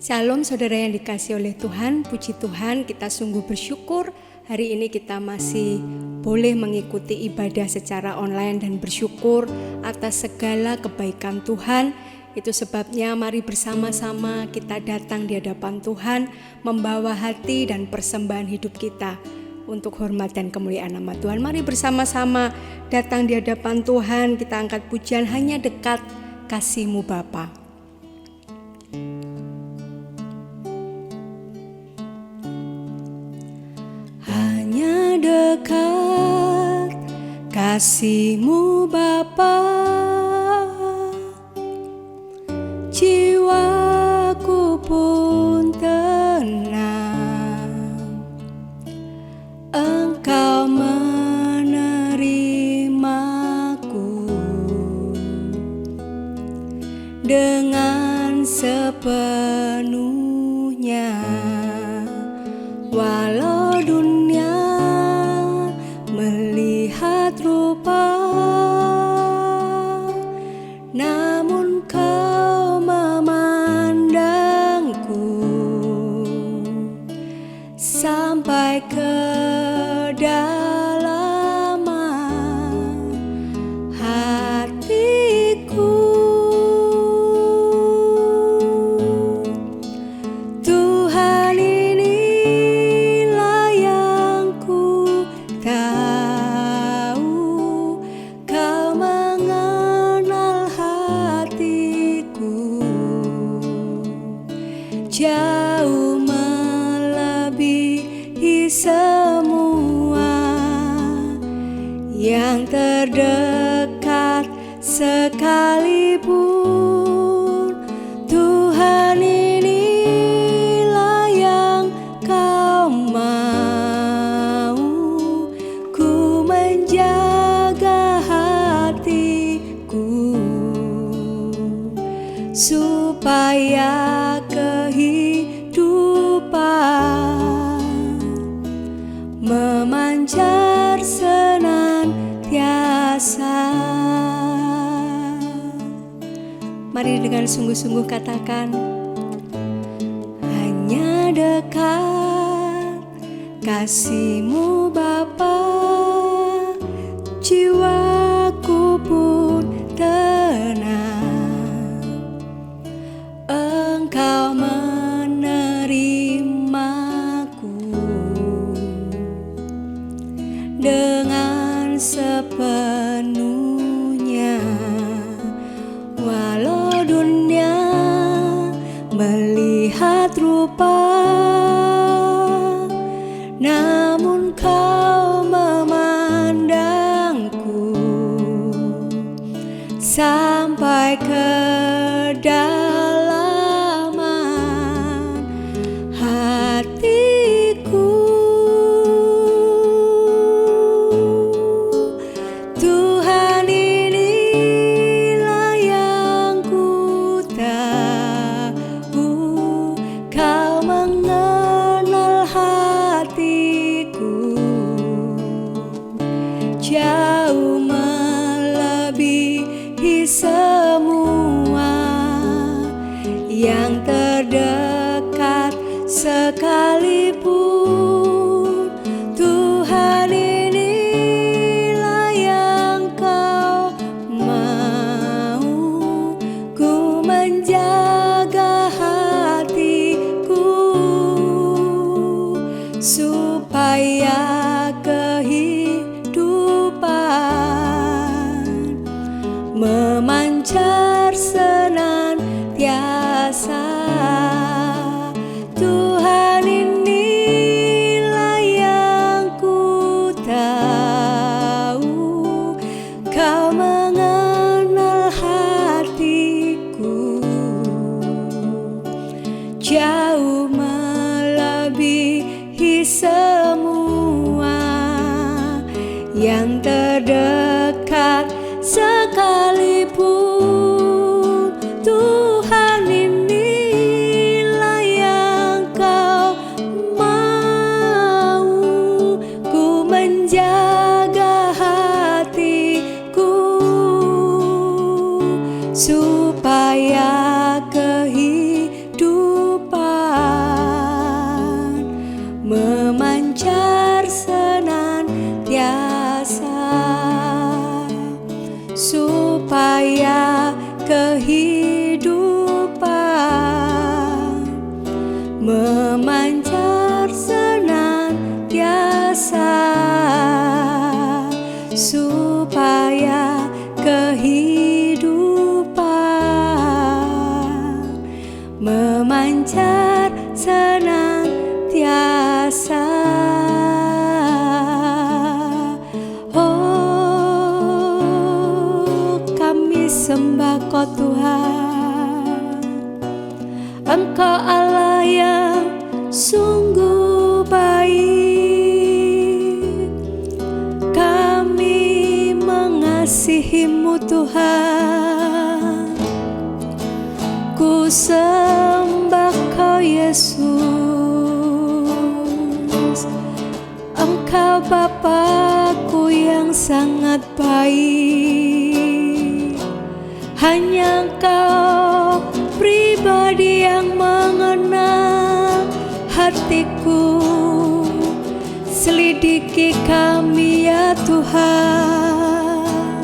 Shalom saudara yang dikasihi oleh Tuhan, puji Tuhan kita sungguh bersyukur hari ini kita masih boleh mengikuti ibadah secara online dan bersyukur atas segala kebaikan Tuhan. Itu sebabnya mari bersama-sama kita datang di hadapan Tuhan, membawa hati dan persembahan hidup kita untuk hormat dan kemuliaan nama Tuhan. Mari bersama-sama datang di hadapan Tuhan, kita angkat pujian hanya dekat kasih-Mu Bapa. Hanya dekat kasih-Mu Bapa, jiwaku pun tenang. Engkau menerimaku dengan sepenuhnya, walau dunia melihat rupa, namun Kau memandangku sampai kedalaman hatiku. Tuhan, inilah yang ku tahu, Kau mengenal hatiku jauh melebihi semua yang terdekat sekalipun. Tuhan, inilah yang Kau mau, ku menjaga hatiku supaya kehidupan memancar senantiasa. Mari dengan sungguh-sungguh katakan, hanya dekat kasih-Mu Bapa, jiwaku pun tenang. Engkau menerimaku dengan sepenuhnya, walau dunia melihat rupa, namun Kau memandangku sampai kedalaman hatiku. Tuhan, inilah yang ku tahu, Kau mengenal hatiku jauh melebihi semua yang terdekat sekalipun. Tuhan, inilah yang Kau mau, ku menjaga hatiku supaya kehidupan memancar senantiasa. Tuhan, inilah yang ku tahu, Kau mengenal hatiku jauh melebihi semua yang terdekat sekalipun. Tuhan, inilah yang Kau mau, ku menjaga hatiku supaya kehidupan kuasa. Oh, kami sembah Kau Tuhan, Engkau Allah yang sungguh baik. Kami mengasihi-Mu Tuhan, ku sembah Kau Yesus. Engkau Bapa-Ku yang sangat baik. Hanya Engkau pribadi yang mengenal hatiku. Selidiki kami ya Tuhan,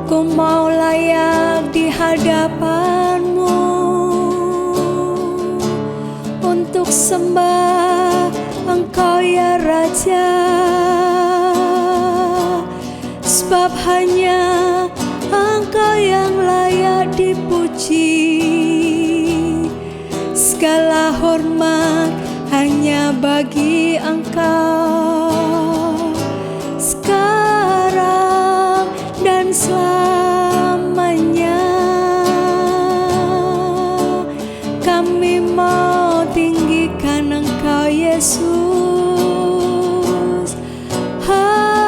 ku mau layak di hadapan-Mu untuk sembah Engkau ya Raja. Sebab hanya Engkau yang layak dipuji. Segala hormat hanya bagi Engkau, sekarang dan selamanya. Kami mau tinggikan Engkau Yesus. Haleluya,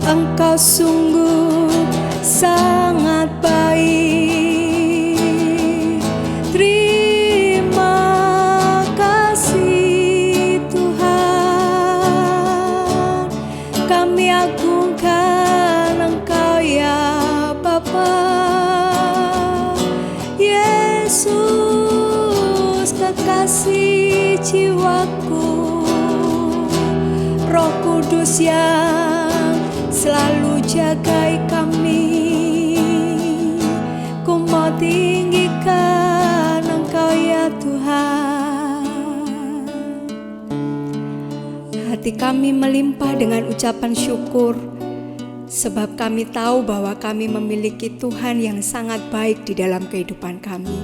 Engkau sungguh sangat baik. Terima kasih Tuhan, kami agungkan Engkau ya Bapa. Yesus kekasih jiwaku, Roh Kudus yang selalu jagai kami, ku mau tinggikan Engkau ya Tuhan. Hati kami melimpah dengan ucapan syukur, sebab kami tahu bahwa kami memiliki Tuhan yang sangat baik di dalam kehidupan kami.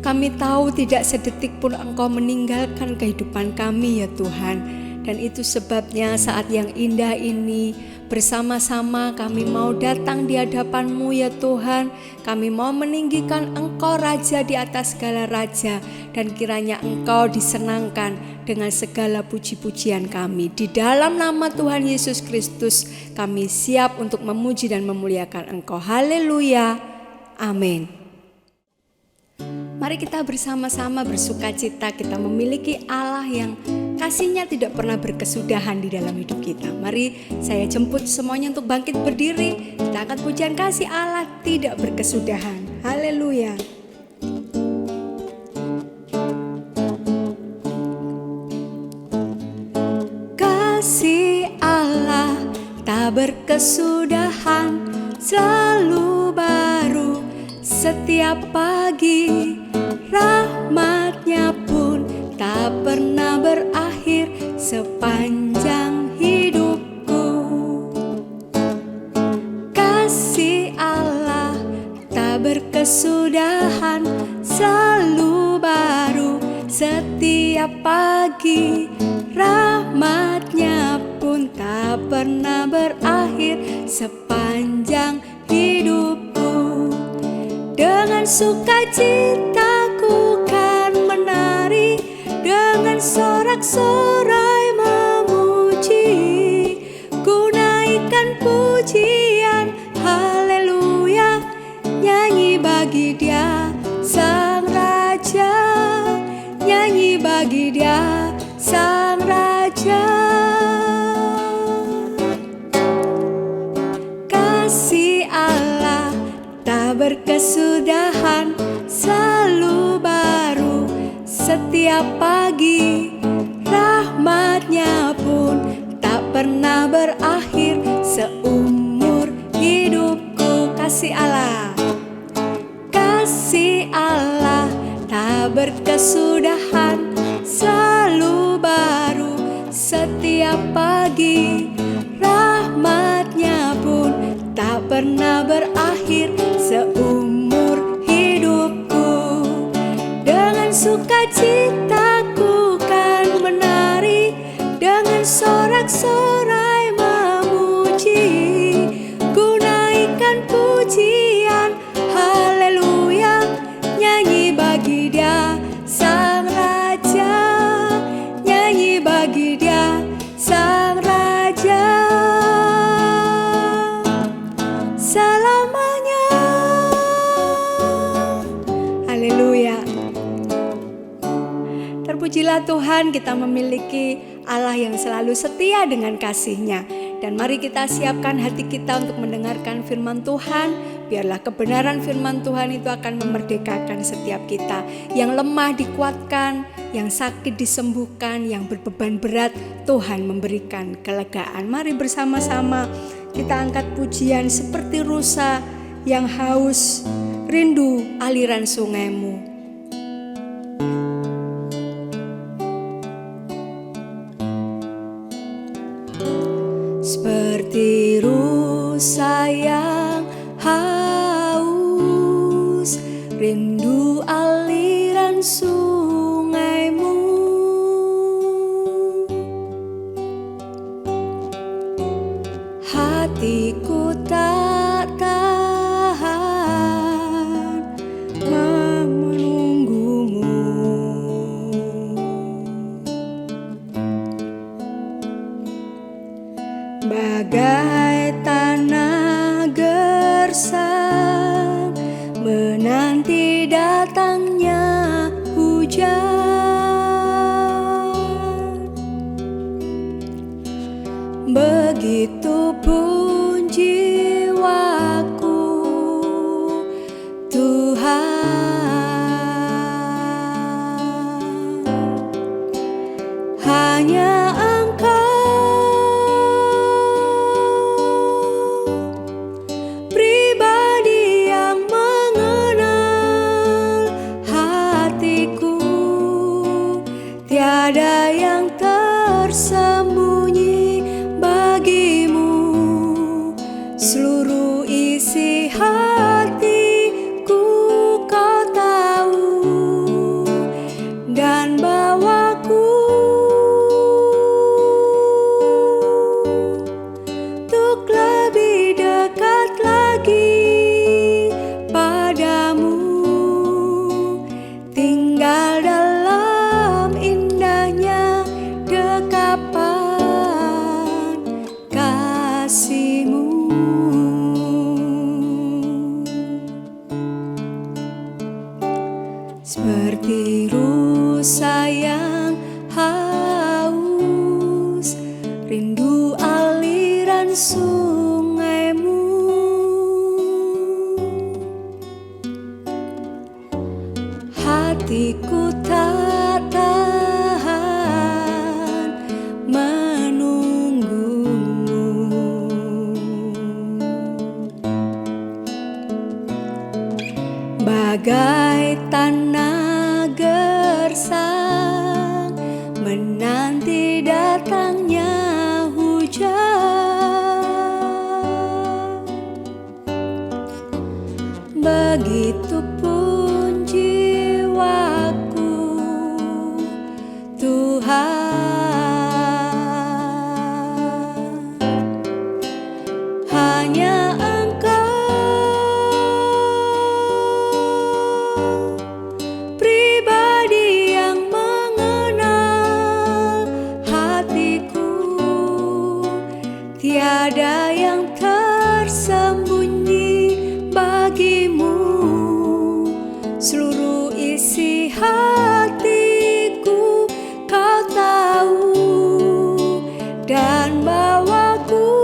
Kami tahu tidak sedetik pun Engkau meninggalkan kehidupan kami ya Tuhan. Dan itu sebabnya saat yang indah ini bersama-sama kami mau datang di hadapan-Mu ya Tuhan. Kami mau meninggikan Engkau Raja di atas segala raja, dan kiranya Engkau disenangkan dengan segala puji-pujian kami. Di dalam nama Tuhan Yesus Kristus kami siap untuk memuji dan memuliakan Engkau. Haleluya, amin. Mari kita bersama-sama bersukacita, kita memiliki Allah yang kasih-Nya tidak pernah berkesudahan di dalam hidup kita. Mari saya jemput semuanya untuk bangkit berdiri. Kita angkat pujian kasih Allah tidak berkesudahan. Haleluya. Kasih Allah tak berkesudahan, selalu baru setiap pagi. Rahmat-Nya pun tak pernah berakhir sepanjang hidupku. Kasih Allah tak berkesudahan, selalu baru setiap pagi. Rahmat-Nya pun tak pernah berakhir sepanjang hidupku. Dengan sukacita ku kan menari, dengan sorak-sorai memuji, ku naikkan pujian, haleluya, nyanyi bagi Dia Sang Raja, nyanyi bagi Dia Sang Raja. Kasih Allah tak berkesudahan, selalu baru setiap pagi. Rahmat-Nya pun tak pernah berakhir seumur hidupku. Kasih Allah, kasih Allah tak berkesudahan, selalu baru setiap pagi. Rahmat-Nya pun tak pernah berakhir seumur hidup. sukacitaku kan menari dengan sorak-sorai memuji, ku naikkan pujian haleluya, nyanyi bagi Dia Sang Raja, nyanyi bagi Dia Sang Raja selamanya. Haleluya. Terpujilah Tuhan, kita memiliki Allah yang selalu setia dengan kasih-Nya. Dan mari kita siapkan hati kita untuk mendengarkan firman Tuhan. Biarlah kebenaran firman Tuhan itu akan memerdekakan setiap kita. Yang lemah dikuatkan, yang sakit disembuhkan, yang berbeban berat Tuhan memberikan kelegaan. Mari bersama-sama kita angkat pujian seperti rusa yang haus, rindu aliran sungaimu. Seperti rusa yang haus, rindu aliran sungaimu. Hatiku tak tahan menunggumu. Bagai tanah gersang menanti datangnya hujan, begitupun jiwaku Tuhan, hanya tiada yang tersembunyi bagimu, seluruh isi hatiku kau tahu, dan bawaku untuk lebih dekat lagi padamu, tinggal dalam indahnya dekapan kasih-Mu. Seperti rusa yang haus, rindu aliran sungaimu. Hatiku tak tahan menunggumu. Bagai tanah gersang menanti datangnya hujan, begitupun jiwaku Tuhan, hanya pribadi yang mengenal hatiku, tiada yang tersembunyi bagimu, seluruh isi hatiku kau tahu, dan bawaku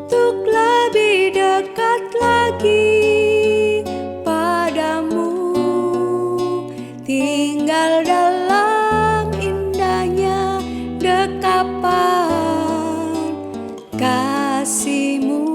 untuk lebih dekat lagi padamu, tinggal dalam indahnya dekapan kasih-Mu.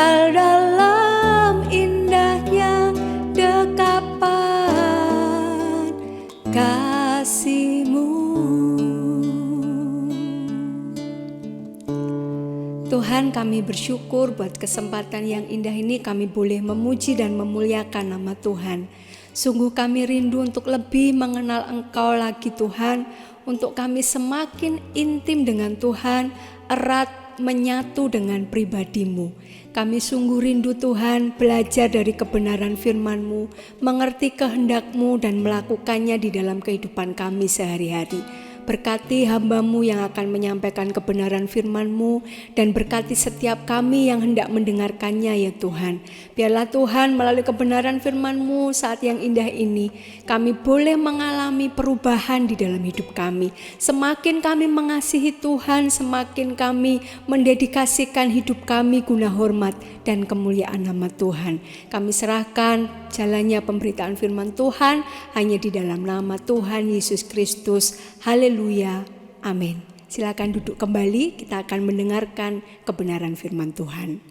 tinggal dalam indahnya dekapan kasih-Mu. Tuhan, kami bersyukur buat kesempatan yang indah ini kami boleh memuji dan memuliakan nama Tuhan. Sungguh kami rindu untuk lebih mengenal Engkau lagi Tuhan, untuk kami semakin intim dengan Tuhan, erat menyatu dengan pribadi-Mu. Kami sungguh rindu Tuhan belajar dari kebenaran firman-Mu, mengerti kehendak-Mu dan melakukannya di dalam kehidupan kami sehari-hari. Berkati hamba-Mu yang akan menyampaikan kebenaran firman-Mu, dan berkati setiap kami yang hendak mendengarkannya ya Tuhan. Biarlah Tuhan melalui kebenaran firman-Mu saat yang indah ini, kami boleh mengalami perubahan di dalam hidup kami. Semakin kami mengasihi Tuhan, semakin kami mendedikasikan hidup kami guna hormat dan kemuliaan nama Tuhan. Kami serahkan jalannya pemberitaan firman Tuhan hanya di dalam nama Tuhan Yesus Kristus. Haleluya, amin. Silakan duduk kembali, kita akan mendengarkan kebenaran firman Tuhan.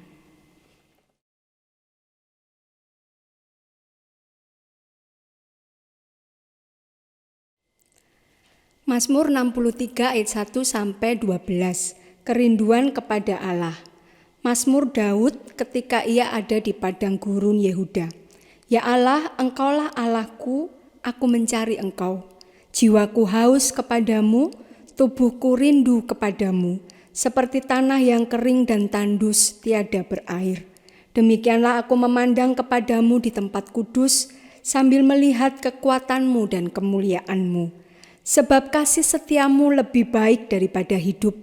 Mazmur 63 ayat 1 sampai 12. Kerinduan kepada Allah. Mazmur Daud ketika ia ada di padang gurun Yehuda. Ya Allah, Engkaulah Allahku, aku mencari Engkau. Jiwaku haus kepadamu, tubuhku rindu kepadamu, seperti tanah yang kering dan tandus tiada berair. Demikianlah aku memandang kepadamu di tempat kudus, sambil melihat kekuatanmu dan kemuliaanmu. Sebab kasih setiamu lebih baik daripada hidup,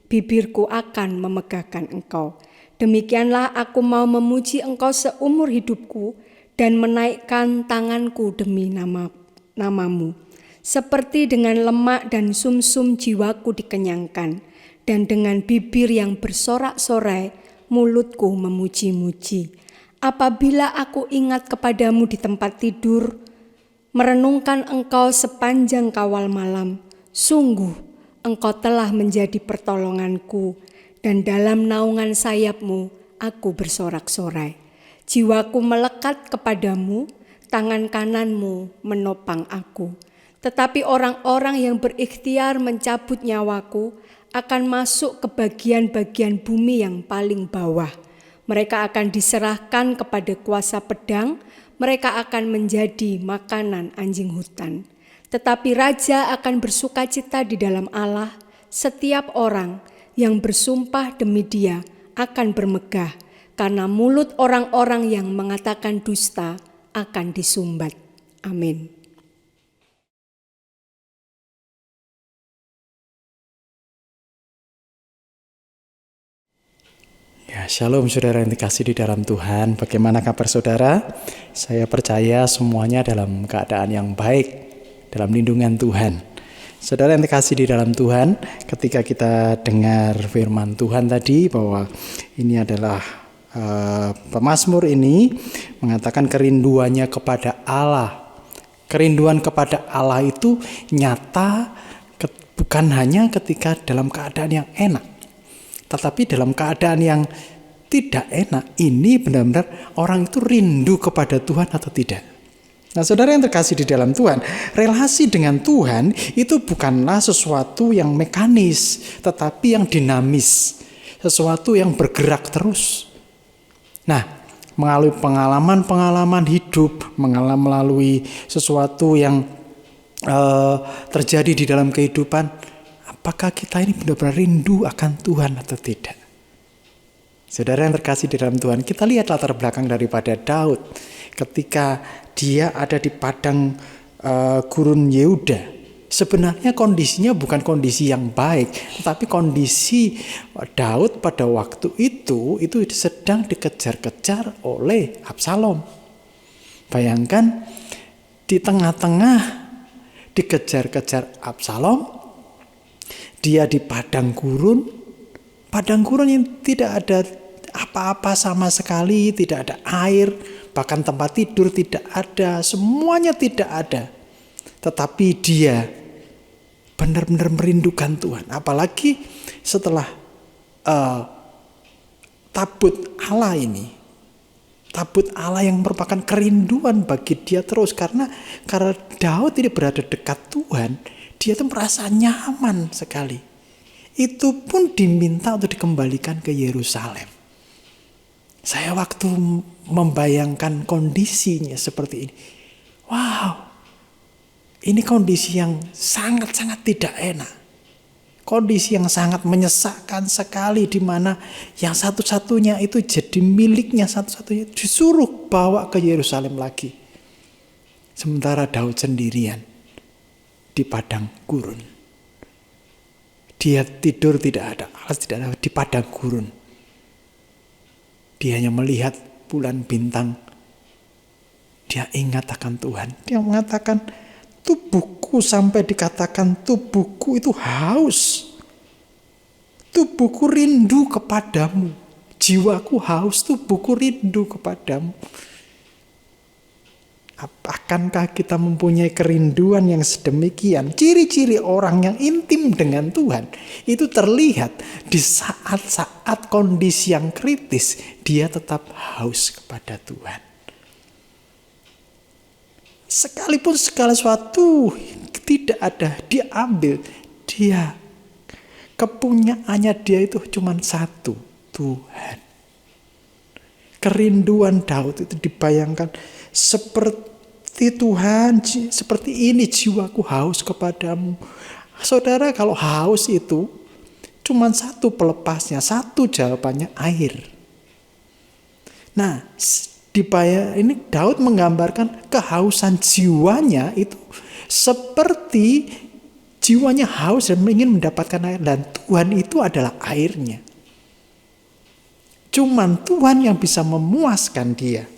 bibirku akan memegahkan Engkau. Demikianlah aku mau memuji Engkau seumur hidupku, dan menaikkan tanganku demi namamu. Seperti dengan lemak dan sumsum jiwaku dikenyangkan, dan dengan bibir yang bersorak-sorai mulutku memuji-muji. Apabila aku ingat kepadamu di tempat tidur, merenungkan Engkau sepanjang kawal malam, sungguh Engkau telah menjadi pertolonganku, dan dalam naungan sayap-Mu aku bersorak-sorai. Jiwaku melekat kepadamu, tangan kananmu menopang aku. Tetapi orang-orang yang berikhtiar mencabut nyawaku akan masuk ke bagian-bagian bumi yang paling bawah. Mereka akan diserahkan kepada kuasa pedang, mereka akan menjadi makanan anjing hutan. Tetapi raja akan bersukacita di dalam Allah, setiap orang yang bersumpah demi Dia akan bermegah, karena mulut orang-orang yang mengatakan dusta akan disumbat. Amin. Ya, shalom saudara yang dikasih di dalam Tuhan. Bagaimana kabar saudara? Saya percaya semuanya dalam keadaan yang baik, dalam lindungan Tuhan. Saudara yang dikasih di dalam Tuhan, ketika kita dengar firman Tuhan tadi bahwa ini adalah pemazmur ini mengatakan kerinduannya kepada Allah. Kerinduan kepada Allah itu nyata bukan hanya ketika dalam keadaan yang enak, tetapi dalam keadaan yang tidak enak. Ini benar-benar orang itu rindu kepada Tuhan atau tidak. Nah saudara yang terkasih di dalam Tuhan, relasi dengan Tuhan itu bukanlah sesuatu yang mekanis, tetapi yang dinamis. Sesuatu yang bergerak terus. Nah, melalui pengalaman-pengalaman hidup, melalui sesuatu yang terjadi di dalam kehidupan, apakah kita ini benar-benar rindu akan Tuhan atau tidak? Saudara yang terkasih di dalam Tuhan, kita lihat latar belakang daripada Daud ketika dia ada di padang gurun Yehuda. Sebenarnya kondisinya bukan kondisi yang baik, tetapi kondisi Daud pada waktu itu sedang dikejar-kejar oleh Absalom. Bayangkan di tengah-tengah dikejar-kejar Absalom, dia di padang gurun yang tidak ada apa-apa sama sekali, tidak ada air, bahkan tempat tidur tidak ada, semuanya tidak ada. Tetapi dia benar-benar merindukan Tuhan. Apalagi setelah tabut Allah ini, tabut Allah yang merupakan kerinduan bagi dia terus, karena Daud ini berada dekat Tuhan, dia tuh merasa nyaman sekali. Itu pun diminta untuk dikembalikan ke Yerusalem. Saya waktu membayangkan kondisinya seperti ini, wow, ini kondisi yang sangat-sangat tidak enak. Kondisi yang sangat menyesakkan sekali, di mana yang satu-satunya itu jadi miliknya satu-satunya disuruh bawa ke Yerusalem lagi. Sementara Daud sendirian di padang gurun. Dia tidur tidak ada alas, tidak ada, di padang gurun. Dia hanya melihat bulan bintang. Dia ingat akan Tuhan. Dia mengatakan, tubuhku, sampai dikatakan tubuhku itu haus. Tubuhku rindu kepadamu. Jiwaku haus, tubuhku rindu kepadamu. Akankah kita mempunyai kerinduan yang sedemikian? Ciri-ciri orang yang intim dengan Tuhan itu terlihat di saat-saat kondisi yang kritis, dia tetap haus kepada Tuhan. Sekalipun segala sesuatu tidak ada, dia ambil. Dia, kepunyaannya dia itu cuma satu, Tuhan. Kerinduan Daud itu dibayangkan seperti Tuhan, seperti ini jiwaku haus kepadamu. Saudara, kalau haus itu cuma satu pelepasnya, satu jawabannya, air. Nah, ini Daud menggambarkan kehausan jiwanya itu seperti jiwanya haus dan ingin mendapatkan air, dan Tuhan itu adalah airnya. Cuman Tuhan yang bisa memuaskan dia.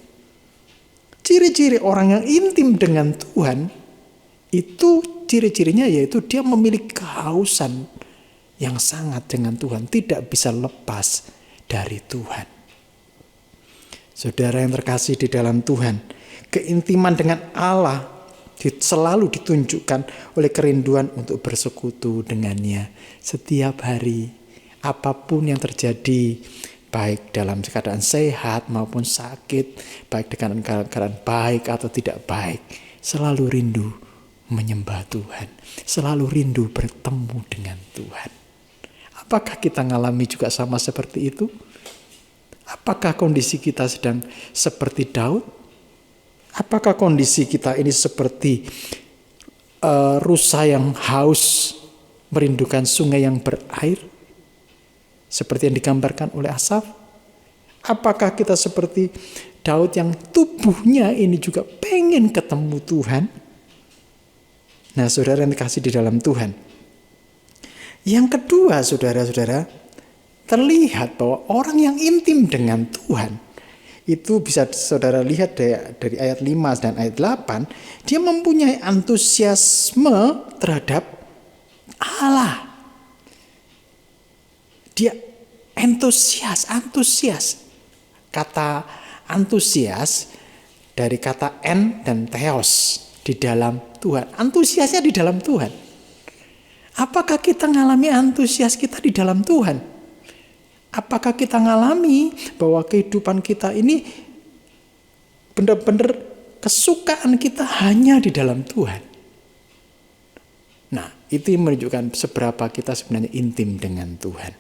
Ciri-ciri orang yang intim dengan Tuhan itu ciri-cirinya yaitu dia memiliki kehausan yang sangat dengan Tuhan, tidak bisa lepas dari Tuhan. Saudara yang terkasih di dalam Tuhan, keintiman dengan Allah selalu ditunjukkan oleh kerinduan untuk bersekutu dengannya setiap hari. Apapun yang terjadi, baik dalam keadaan sehat maupun sakit, baik dengan keadaan baik atau tidak baik, selalu rindu menyembah Tuhan, selalu rindu bertemu dengan Tuhan. Apakah kita mengalami juga sama seperti itu? Apakah kondisi kita sedang seperti Daud? Apakah kondisi kita ini seperti rusa yang haus merindukan sungai yang berair? Seperti yang digambarkan oleh Asaf? Apakah kita seperti Daud yang tubuhnya ini juga pengen ketemu Tuhan? Nah, saudara yang dikasih di dalam Tuhan. Yang kedua, saudara-saudara, terlihat bahwa orang yang intim dengan Tuhan, itu bisa saudara lihat dari ayat 5 dan ayat 8, dia mempunyai antusiasme terhadap Allah. Dia antusias. Kata antusias dari kata en dan theos, di dalam Tuhan. Antusiasnya di dalam Tuhan. Apakah kita mengalami antusias kita di dalam Tuhan? Apakah kita mengalami bahwa kehidupan kita ini benar-benar kesukaan kita hanya di dalam Tuhan? Nah, itu menunjukkan seberapa kita sebenarnya intim dengan Tuhan.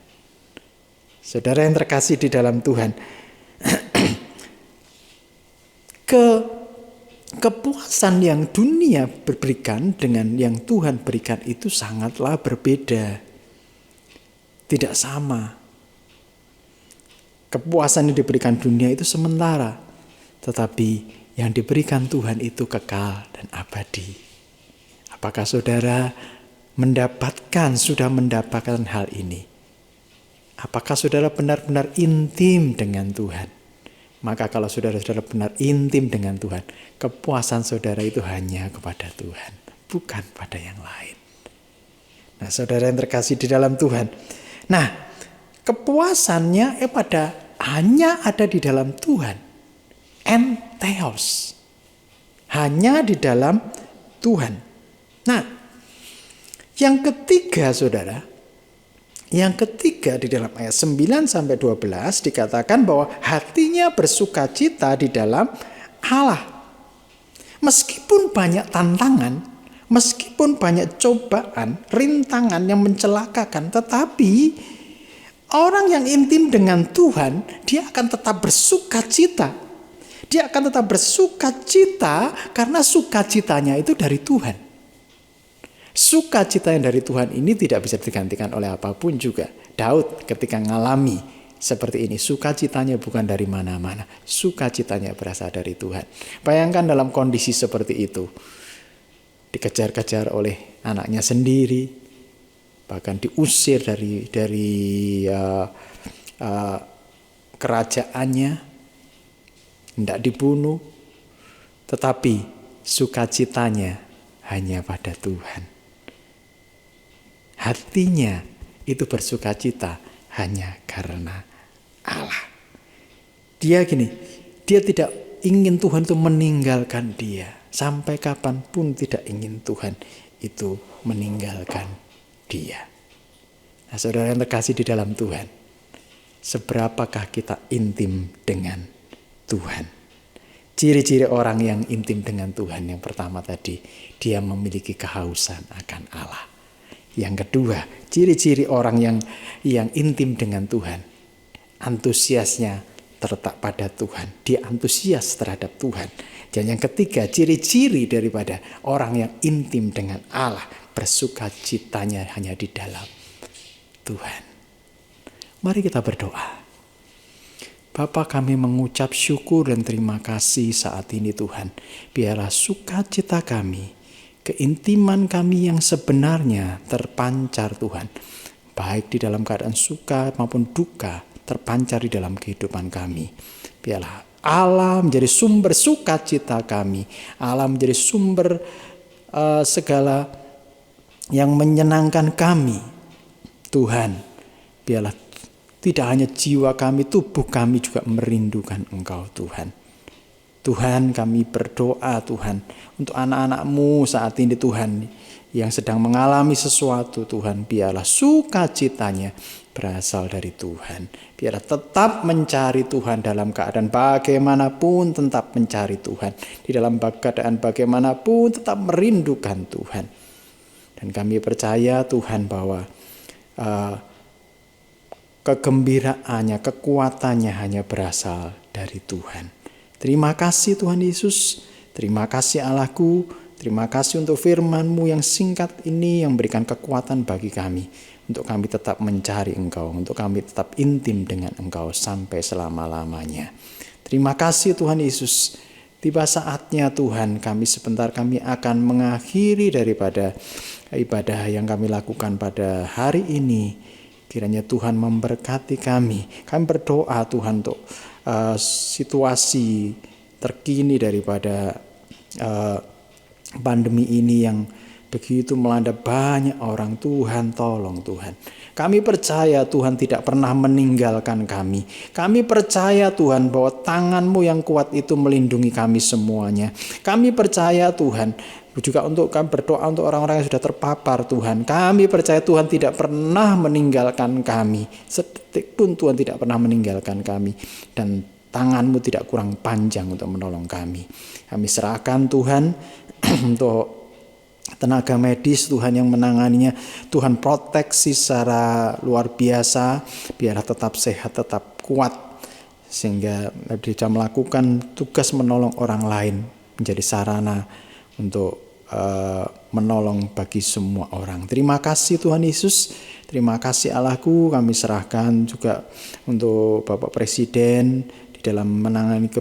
Saudara yang terkasih di dalam Tuhan, kepuasan yang dunia berikan dengan yang Tuhan berikan itu sangatlah berbeda. Tidak sama. Kepuasan yang diberikan dunia itu sementara, tetapi yang diberikan Tuhan itu kekal dan abadi. Apakah saudara sudah mendapatkan hal ini? Apakah saudara benar-benar intim dengan Tuhan? Maka kalau saudara-saudara benar intim dengan Tuhan, kepuasan saudara itu hanya kepada Tuhan, bukan pada yang lain. Nah, saudara yang terkasih di dalam Tuhan. Nah, kepuasannya hanya ada di dalam Tuhan. Entheos. Hanya di dalam Tuhan. Nah, yang ketiga saudara, Yang ketiga di dalam ayat 9 sampai 12 dikatakan bahwa hatinya bersukacita di dalam Allah. Meskipun banyak tantangan, meskipun banyak cobaan, rintangan yang mencelakakan, tetapi orang yang intim dengan Tuhan, dia akan tetap bersukacita. Dia akan tetap bersukacita karena sukacitanya itu dari Tuhan. Sukacita yang dari Tuhan ini tidak bisa digantikan oleh apapun juga. Daud ketika mengalami seperti ini, sukacitanya bukan dari mana-mana. Sukacitanya berasal dari Tuhan. Bayangkan dalam kondisi seperti itu. Dikejar-kejar oleh anaknya sendiri. Bahkan diusir dari kerajaannya. Tidak dibunuh. Tetapi sukacitanya hanya pada Tuhan. Hatinya itu bersukacita hanya karena Allah. Dia tidak ingin Tuhan itu meninggalkan dia. Sampai kapanpun tidak ingin Tuhan itu meninggalkan dia. Nah, saudara yang terkasih di dalam Tuhan, seberapakah kita intim dengan Tuhan? Ciri-ciri orang yang intim dengan Tuhan yang pertama tadi, dia memiliki kehausan akan Allah. Yang kedua, ciri-ciri orang yang intim dengan Tuhan, antusiasnya terletak pada Tuhan. Dia antusias terhadap Tuhan. Dan yang ketiga, ciri-ciri daripada orang yang intim dengan Allah, bersukacitanya hanya di dalam Tuhan. Mari kita berdoa. Bapa, kami mengucap syukur dan terima kasih saat ini Tuhan. Biarlah sukacita kami, keintiman kami yang sebenarnya terpancar Tuhan. Baik di dalam keadaan suka maupun duka terpancar di dalam kehidupan kami. Biarlah Allah menjadi sumber sukacita kami. Allah menjadi sumber segala yang menyenangkan kami. Tuhan, biarlah tidak hanya jiwa kami, tubuh kami juga merindukan Engkau Tuhan. Tuhan, kami berdoa Tuhan untuk anak-anak-Mu saat ini Tuhan yang sedang mengalami sesuatu Tuhan. Biarlah sukacitanya berasal dari Tuhan. Biarlah tetap mencari Tuhan dalam keadaan bagaimanapun, tetap mencari Tuhan. Di dalam keadaan bagaimanapun tetap merindukan Tuhan. Dan kami percaya Tuhan bahwa kegembiraannya, kekuatannya hanya berasal dari Tuhan. Terima kasih Tuhan Yesus, terima kasih Allahku, terima kasih untuk firman-Mu yang singkat ini yang berikan kekuatan bagi kami. Untuk kami tetap mencari Engkau, untuk kami tetap intim dengan Engkau sampai selama-lamanya. Terima kasih Tuhan Yesus. Tiba saatnya Tuhan, sebentar kami akan mengakhiri daripada ibadah yang kami lakukan pada hari ini. Kiranya Tuhan memberkati kami. Kami berdoa Tuhan untuk situasi terkini daripada pandemi ini yang begitu melanda banyak orang. Tuhan, tolong Tuhan. Kami percaya Tuhan tidak pernah meninggalkan kami. Kami percaya Tuhan bahwa tangan-Mu yang kuat itu melindungi kami semuanya. Kami percaya Tuhan, juga untuk kami berdoa untuk orang-orang yang sudah terpapar Tuhan. Kami percaya Tuhan tidak pernah meninggalkan kami. Sedetik pun Tuhan tidak pernah meninggalkan kami. Dan tangan-Mu tidak kurang panjang untuk menolong kami. Kami serahkan Tuhan untuk tenaga medis Tuhan yang menanganinya. Tuhan proteksi secara luar biasa. Biarlah tetap sehat, tetap kuat. Sehingga bisa melakukan tugas menolong orang lain. Menjadi sarana untuk menolong bagi semua orang. Terima kasih Tuhan Yesus. Terima kasih Allahku. Kami serahkan juga untuk Bapak Presiden di dalam menangani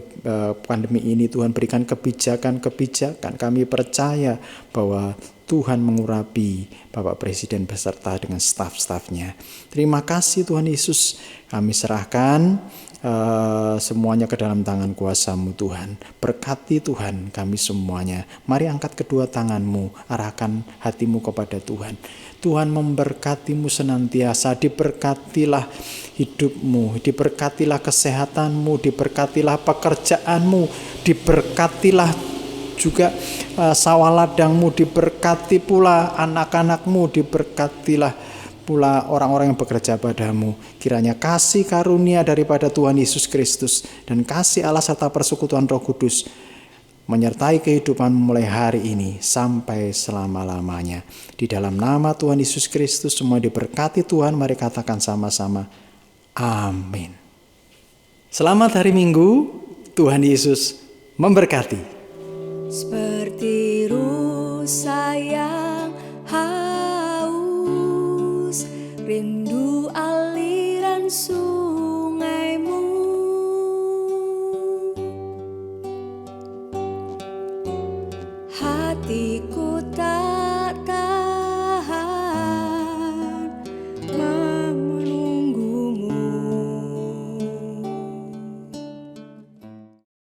pandemi ini. Tuhan berikan kebijakan-kebijakan. Kami percaya bahwa Tuhan mengurapi Bapak Presiden beserta dengan staf-stafnya. Terima kasih Tuhan Yesus. Kami serahkan semuanya ke dalam tangan kuasa-Mu Tuhan. Berkati Tuhan kami semuanya. Mari angkat kedua tangan-Mu, arahkan hatimu kepada Tuhan. Tuhan memberkati-Mu senantiasa. Diberkatilah hidup-Mu, diberkatilah kesehatan-Mu, diberkatilah pekerjaan-Mu, diberkatilah juga sawah ladang-Mu, diberkati pula anak-anak-Mu, diberkatilah pula orang-orang yang bekerja padamu. Kiranya kasih karunia daripada Tuhan Yesus Kristus dan kasih Allah serta persekutuan Roh Kudus menyertai kehidupan mulai hari ini sampai selama-lamanya. Di dalam nama Tuhan Yesus Kristus semua diberkati Tuhan. Mari katakan sama-sama, amin. Selamat hari Minggu, Tuhan Yesus memberkati. Seperti rusa